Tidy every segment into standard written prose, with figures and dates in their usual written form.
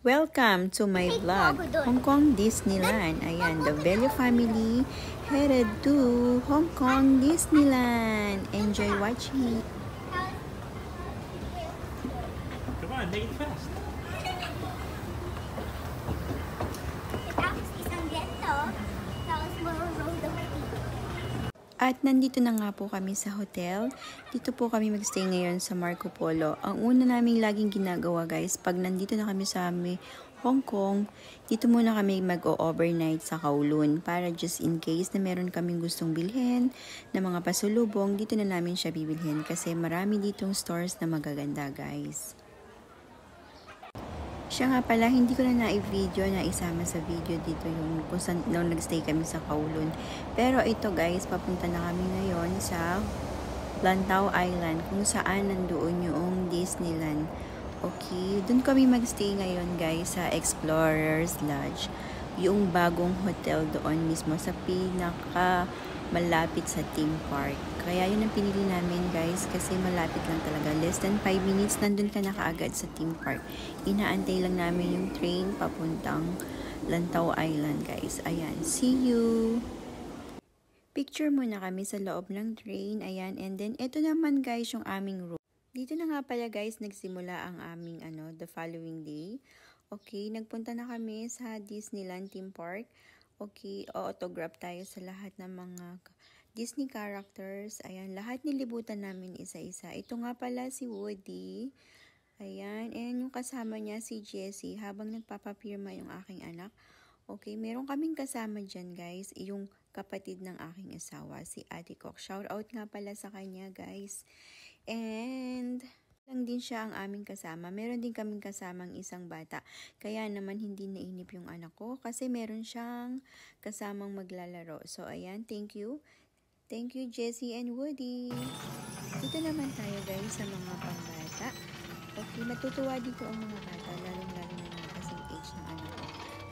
Welcome to my vlog, Hong Kong Disneyland. Ayan, the Velio family headed to Hong Kong Disneyland. Enjoy watching. Come on, make it fast. At nandito na nga po kami sa hotel. Dito po kami magstay ngayon sa Marco Polo. Ang una naming laging ginagawa guys, pag nandito na kami sa Hong Kong, dito muna kami mag-overnight sa Kowloon para just in case na meron kaming gustong bilhin na mga pasulubong, dito na namin siya bibilhin kasi marami ditong stores na magaganda guys. Siya nga pala, hindi ko na na-video na isama sa video dito yung kung saan nung nagstay kami sa Kowloon. Pero ito guys, papunta na kami ngayon sa Lantau Island kung saan nandoon yung Disneyland. Okay, dun kami magstay ngayon guys sa Explorers Lodge. Yung bagong hotel doon mismo sa pinaka malapit sa theme park. Kaya yun ang pinili namin guys kasi malapit lang talaga. Less than 5 minutes nandun ka na kaagad sa theme park. Inaantay lang namin yung train papuntang Lantau Island guys. Ayan, see you! Picture muna kami sa loob ng train. Ayan, and then ito naman guys yung aming room. Dito na nga pala guys nagsimula ang aming the following day. Okay, nagpunta na kami sa Disneyland theme park. Okay, autograph tayo sa lahat ng mga Disney characters. Ayan, lahat nilibutan namin isa-isa. Ito nga pala si Woody. Ayan, and yung kasama niya si Jessie habang nagpapapirma yung aking anak. Okay, meron kaming kasama dyan guys, yung kapatid ng aking asawa, si Ate Cook. Shout out nga pala sa kanya guys. And lang din siya ang aming kasama. Meron din kaming kasamang isang bata. Kaya naman hindi nainip yung anak ko kasi meron siyang kasamang maglalaro. So ayan, thank you. Thank you Jessie and Woody. Dito naman tayo guys sa mga pambata. Okay, matutuwa dito ang mga bata, lalong-lalo na mga kasing age ng anak ko.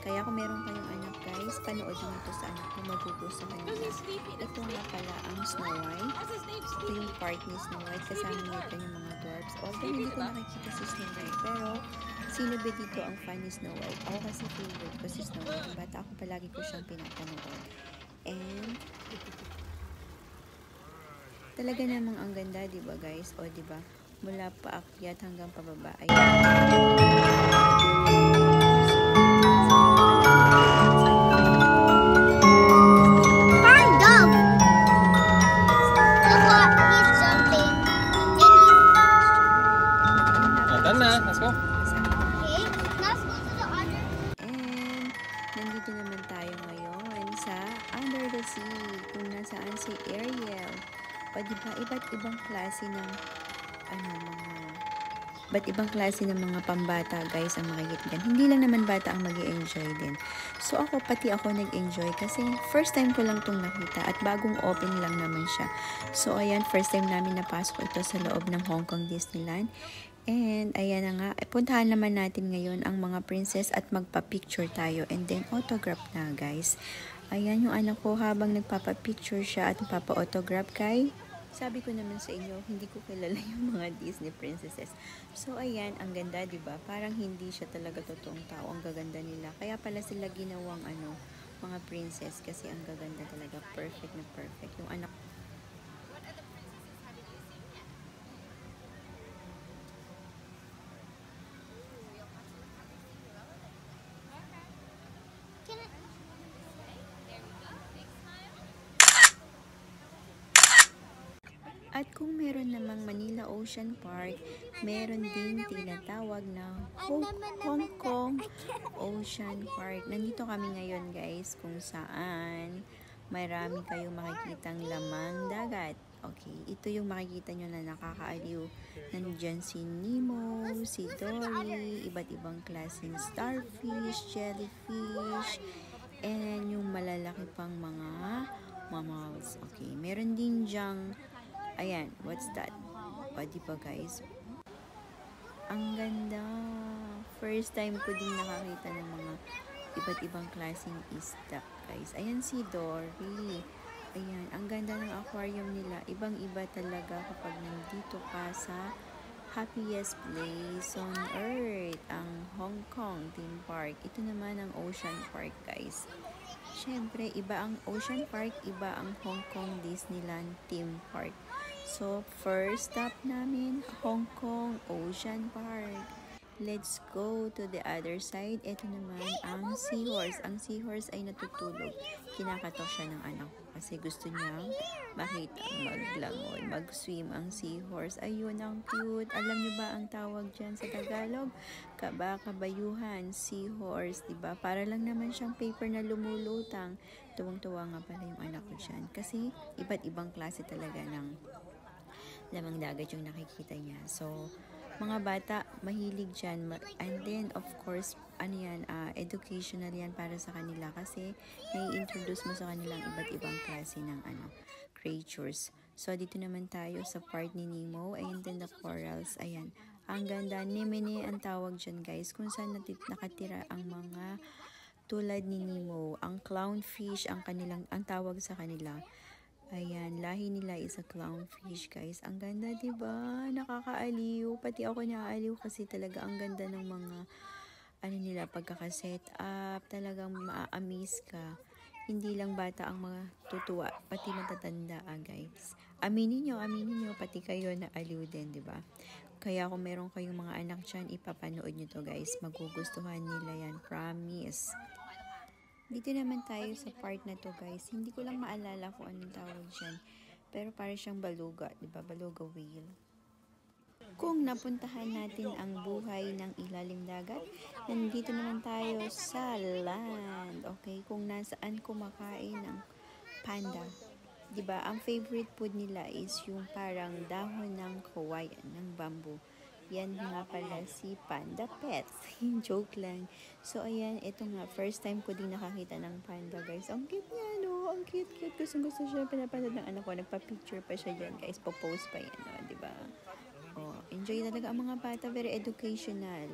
Kaya kung meron kayong anak guys, panoodin ito sa anak ko, magugustuhan nila. Ito nga pala ang Snow White. Ito yung part ni Snow White, kasama nito yung mga dwarfs. Although hindi ko nakikita si Snow White, pero sino ba dito ang fan ni Snow White? Ako kasi favorite ko si Snow White. Yung bata ako palagi ko siyang pinapanood. And talaga namang ang ganda, diba guys? O diba? Mula paakyat hanggang pababa. Ayan. Let's go. Okay, let's go to the other. And nandito naman tayo ngayon sa Under the Sea, kung nasaan si Ariel. O diba, iba't ibang klase ng mga pambata guys ang makikita dyan. Hindi lang naman bata ang mag-i-enjoy din. So pati ako nag-enjoy kasi first time ko lang itong nakita at bagong open lang naman siya. So ayan, first time namin napasok ito sa loob ng Hong Kong Disneyland. And ayan na nga, puntahan naman natin ngayon ang mga princess at magpa-picture tayo and then autograph na guys. Ayan yung anak ko habang nagpapa-picture siya at nagpapa-autograph kay. Sabi ko naman sa inyo, hindi ko kilala yung mga Disney princesses. So ayan, ang ganda 'di ba? Parang hindi siya talaga totoong tao, ang gaganda nila. Kaya pala sila ginawang mga princess kasi ang gaganda talaga, perfect na perfect. Yung anak At kung meron namang Manila Ocean Park, meron din tinatawag na Hong Kong Ocean Park. Nandito kami ngayon guys kung saan marami kayong makikitang lamang dagat. Okay, ito yung makikita nyo na nakakaaliw. Nandyan si Nemo, si Dory, iba't ibang klaseng starfish, jellyfish, and yung malalaki pang mga mammals. Okay, meron din dyang ayan, what's that? O, diba guys? Ang ganda. First time ko din nakakita ng mga iba't ibang klaseng isda, guys. Ayan si Dory. Ayan, ang ganda ng aquarium nila. Ibang-iba talaga kapag nandito ka sa happiest place on earth, ang Hong Kong theme park. Ito naman ang Ocean Park, guys. Siyempre, iba ang Ocean Park, iba ang Hong Kong Disneyland theme park. So, first stop namin, Hong Kong Ocean Park. Let's go to the other side. Ito naman ang seahorse. Ang seahorse ay natutulog. Kinakatok siya ng anak ko kasi gusto niya makita maglangoy, mag-swim ang seahorse. Ayun, ang cute. Alam niyo ba ang tawag dyan sa Tagalog? Kabayuhan, seahorse, diba? Para lang naman siyang paper na lumulutang. Tuwang-tuwa nga pala yung anak ko dyan. Kasi iba't ibang klase talaga ng lamang dagat yung nakikita niya. So, mga bata, mahilig dyan. And then, of course, educational yan para sa kanila kasi nai-introduce mo sa kanilang iba't ibang klase ng creatures. So, dito naman tayo sa part ni Nemo. And then, the corals. Ayan. Ang ganda. Nemene ang tawag dyan, guys. Kung saan nakatira ang mga tulad ni Nemo. Ang clownfish, ang tawag sa kanila. Ayan, lahi nila is a clownfish, guys. Ang ganda, diba? Nakakaaliw. Pati ako naaaliw kasi talaga ang ganda ng mga nila pagkakaset up. Talagang maa-amaze ka. Hindi lang bata ang mga tutuwa, pati matatanda, guys. Aminin nyo, pati kayo naaliw din, diba? Kaya kung meron kayong mga anak dyan, ipapanood nyo to, guys. Magugustuhan nila yan. Promise. Dito naman tayo sa part na to, guys. Hindi ko lang maalala kung anong tawag dyan. Pero para siyang baluga, diba? Baluga whale. Kung napuntahan natin ang buhay ng ilalim dagat, nandito naman tayo sa land. Okay? Kung nasaan kumakain ng panda. Diba? Ang favorite food nila is yung parang dahon ng kawayan, ng bamboo. Yan nga pala si Panda Pets. Joke lang. So, ayan, ito nga, first time ko din nakakita ng panda, guys. Ang cute niya, no? Ang cute. Gusto siya, pinapanood ng anak ko. Nagpa-picture pa siya dyan, guys. Po-post pa yan, no? Diba? Oh, enjoy talaga ang mga bata. Very educational.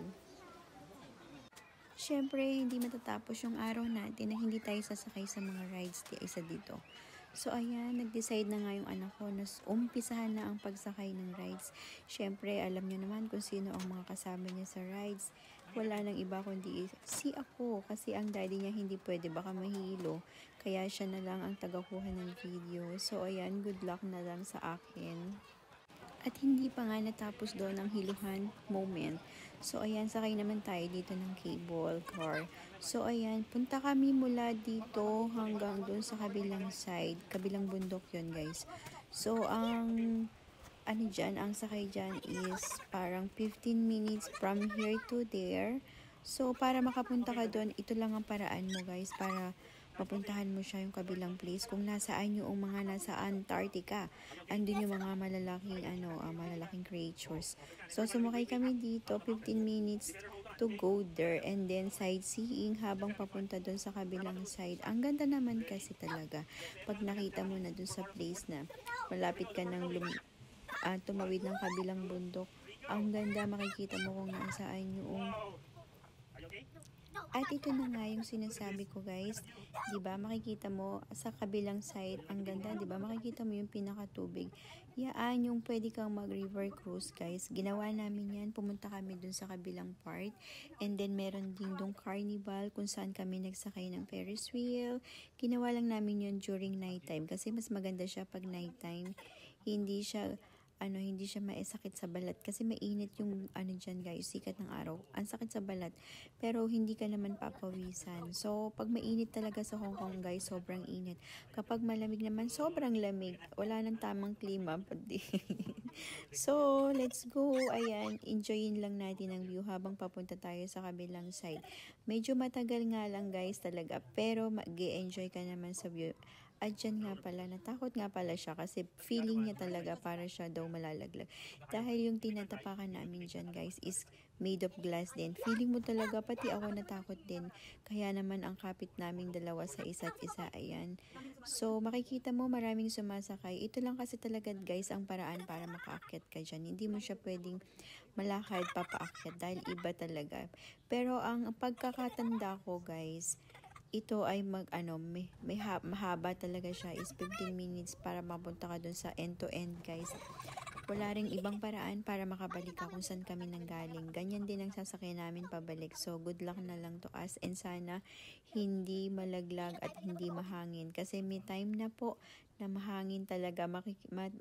Siyempre, hindi matatapos yung araw natin na hindi tayo sasakay sa mga rides di isa dito. So, ayan, nag-decide na nga yung anak ko na umpisahan na ang pagsakay ng rides. Siyempre, alam niyo naman kung sino ang mga kasama niya sa rides. Wala nang iba kundi si ako kasi ang daddy niya hindi pwede, baka mahilo. Kaya siya na lang ang tagakuha ng video. So, ayan, good luck na lang sa akin. At hindi pa nga natapos doon ang hiluhan moment. So, ayan, sakay naman tayo dito ng cable car. So, ayan, punta kami mula dito hanggang doon sa kabilang side. Kabilang bundok yon, guys. So, ang sakay dyan is parang 15 minutes from here to there. So, para makapunta ka doon, ito lang ang paraan mo, guys, para mapuntahan mo siya yung kabilang place. Kung nasaan yung mga nasa Antarctica, andun yung mga malalaking creatures. So, sumakay kami dito, 15 minutes to go there, and then sightseeing habang papunta dun sa kabilang side. Ang ganda naman kasi talaga, pag nakita mo na dun sa place na malapit ka ng tumawid ng kabilang bundok, ang ganda, makikita mo kung nasaan yung at ito na nga yung sinasabi ko, guys. 'Di ba? Makikita mo sa kabilang side, ang ganda, 'di ba? Makikita mo yung pinakatubig. Yan yung pwede kang mag-river cruise, guys. Ginawa namin 'yan. Pumunta kami dun sa kabilang part. And then meron din dong carnival kung saan kami nagsakay ng Ferris wheel. Ginawa lang namin 'yun during nighttime kasi mas maganda siya pag nighttime. Hindi siya maisakit sa balat kasi mainit yung dyan, guys, sikat ng araw. Ang sakit sa balat, pero hindi ka naman papawisan. So, pag mainit talaga sa Hong Kong, guys, sobrang init. Kapag malamig naman, sobrang lamig. Wala nang tamang klima. So, let's go. Ayan, enjoyin lang natin ang view habang papunta tayo sa kabilang side. Medyo matagal nga lang, guys, talaga, pero mag-enjoy ka naman sa view. At dyan nga pala, natakot nga pala siya kasi feeling niya talaga para siya daw malalaglag. Dahil yung tinatapakan namin dyan, guys, is made of glass din. Feeling mo talaga, pati ako natakot din. Kaya naman ang kapit naming dalawa sa isa't isa, ayan. So, makikita mo maraming sumasakay. Ito lang kasi talaga, guys, ang paraan para makaakyat ka dyan. Hindi mo siya pwedeng malakad papaakyat dahil iba talaga. Pero ang pagkakatanda ko, guys, ito ay mahaba talaga siya, is 15 minutes para mapunta ka dun sa end to end, guys. Wala ring ibang paraan para makabalik ka kung saan kami nanggaling. Ganyan din ang sasakyan namin pabalik. So, good luck na lang to us. And sana hindi malaglag at hindi mahangin. Kasi may time na po na mahangin talaga.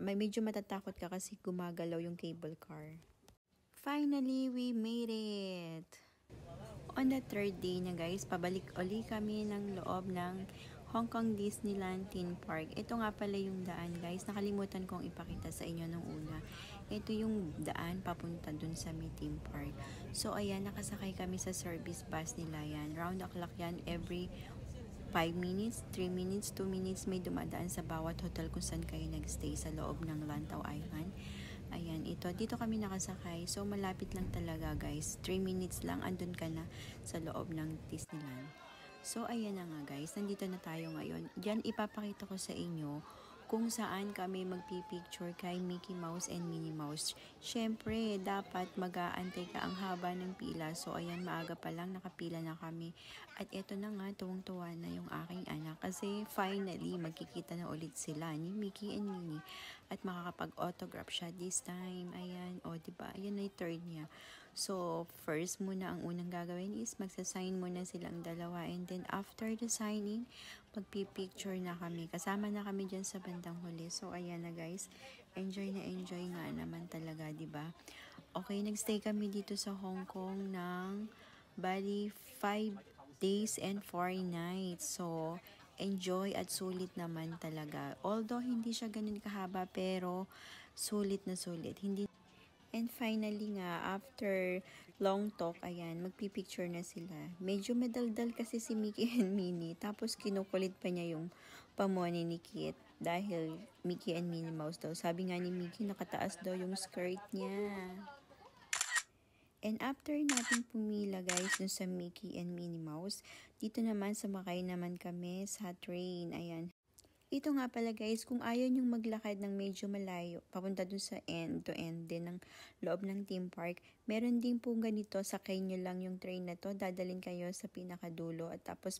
Medyo matatakot ka kasi gumagalaw yung cable car. Finally, we made it! On the third day na guys, pabalik uli kami ng loob ng Hong Kong Disneyland Theme Park. Ito nga pala yung daan guys. Nakalimutan kong ipakita sa inyo nung una. Ito yung daan papunta dun sa may theme park. So ayan, nakasakay kami sa service bus nila yan. Round the clock yan every 5 minutes, 3 minutes, 2 minutes may dumadaan sa bawat hotel kung saan kayo nagstay sa loob ng Lantau Island. Ayan, dito kami nakasakay. So, malapit lang talaga guys. 3 minutes lang, andun ka na sa loob ng Disneyland. So, ayan na nga guys. Nandito na tayo ngayon. Diyan, ipapakita ko sa inyo kung saan kami magpipicture kay Mickey Mouse and Minnie Mouse. Syempre, dapat mag-aantay ka ang haba ng pila. So, ayan, maaga pa lang nakapila na kami. At eto na nga, tuwang-tuwa na yung aking anak. Kasi finally, magkikita na ulit sila ni Mickey and Minnie. At makakapag-autograph siya this time. Ayan, o diba? Ayan na yung third niya. So, first muna, ang unang gagawin is magsasign muna silang dalawa. And then, after the signing, magpipicture na kami. Kasama na kami dyan sa bandang huli. So, ayan na guys. Enjoy na enjoy nga naman talaga, diba? Okay, nagstay kami dito sa Hong Kong ng bali 5 days and 4 nights. So, enjoy at sulit naman talaga. Although, hindi siya ganun kahaba, pero sulit na sulit. And finally nga, after long talk, ayan, magpipicture na sila. Medyo medaldal kasi si Mickey and Minnie. Tapos kinukulit pa niya yung pamoni ni Kit. Dahil Mickey and Minnie Mouse daw. Sabi nga ni Mickey, nakataas daw yung skirt niya. And after natin pumila guys dun sa Mickey and Minnie Mouse, dito naman sumakay naman kami sa train. Ayan. Ito nga pala guys, kung ayaw nyong maglakad ng medyo malayo, papunta dun sa end to end din ng loob ng theme park, meron din po ganito, sakay nyo lang yung train na to, dadalhin kayo sa pinakadulo at tapos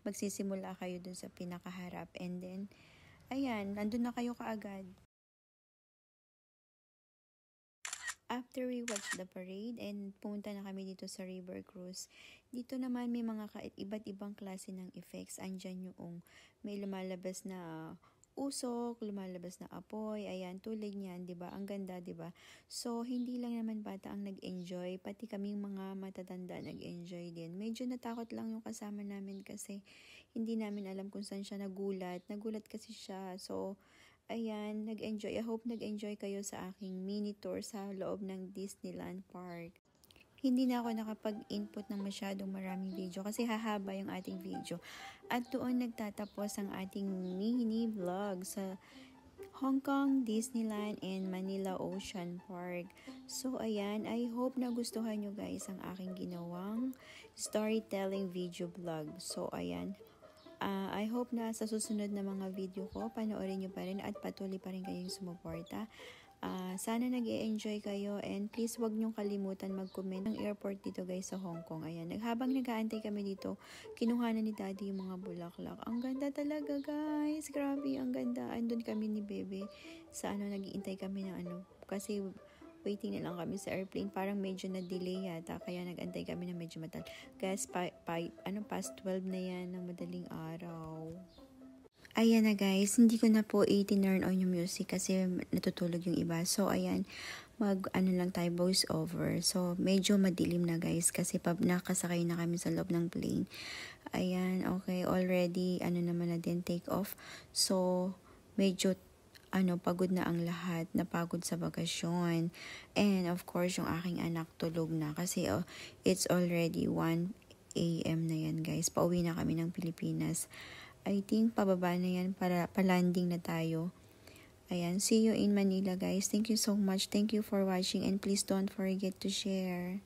magsisimula kayo dun sa pinakaharap and then, ayan, nandun na kayo kaagad. After we watch the parade and pumunta na kami dito sa River Cruise, dito naman may mga iba't ibang klase ng effects. Andyan yung may lumalabas na usok, lumalabas na apoy, ayan, tulad niyan, diba? Ang ganda, diba? So, hindi lang naman bata ang nag-enjoy, pati kaming mga matatanda nag-enjoy din. Medyo natakot lang yung kasama namin kasi hindi namin alam kung saan siya nagulat. Nagulat kasi siya. So, ayan, nag-enjoy. I hope nag-enjoy kayo sa aking mini tour sa loob ng Disneyland Park. Hindi na ako nakapag-input ng masyadong maraming video kasi hahaba yung ating video. At doon nagtatapos ang ating mini vlog sa Hong Kong, Disneyland, and Manila Ocean Park. So, ayan, I hope nagustuhan nyo guys ang aking ginawang storytelling video vlog. So, ayan, I hope na sa susunod na mga video ko, panoorin nyo pa rin at patuloy pa rin kayong sumuporta. Sana nag-e-enjoy kayo and please wag nyong kalimutan mag-comment ng airport dito guys sa Hong Kong. Ayan, habang nag-aantay kami dito, kinuha na ni Daddy yung mga bulaklak. Ang ganda talaga guys, grabe, ang ganda. Andun kami ni Bebe sa nag-iintay kami ng kasi waiting na lang kami sa airplane. Parang medyo na-delay yata, kaya nag-antay kami na medyo matal. Guys, past 12 na yan ng madaling araw. Ayan na guys, hindi ko na po i-turn on yung music kasi natutulog yung iba. So, ayan, lang tayo voice over. So, medyo madilim na guys kasi nakasakay na kami sa loob ng plane. Ayan, okay, already, naman na din take off. So, medyo, pagod na ang lahat, napagod sa bakasyon. And, of course, yung aking anak tulog na kasi it's already 1 AM na yan guys. Pauwi na kami ng Pilipinas. I think pababa na yan para pa-landing na tayo. Ayan, see you in Manila guys. Thank you so much. Thank you for watching and please don't forget to share.